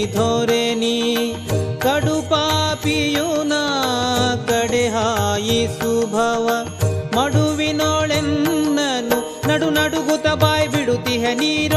ಧೊರೆನಿ ಕಡುಪಾಪಿಯುನ ಕಡೆ ಹಾಯಿಸು ಭವ ಮಡುವಿನೊಳೆನ್ನನು ನಡು ನಡುಗುತ ಬಾಯ್ ಬಿಡುತ್ತಿಹ ನೀರು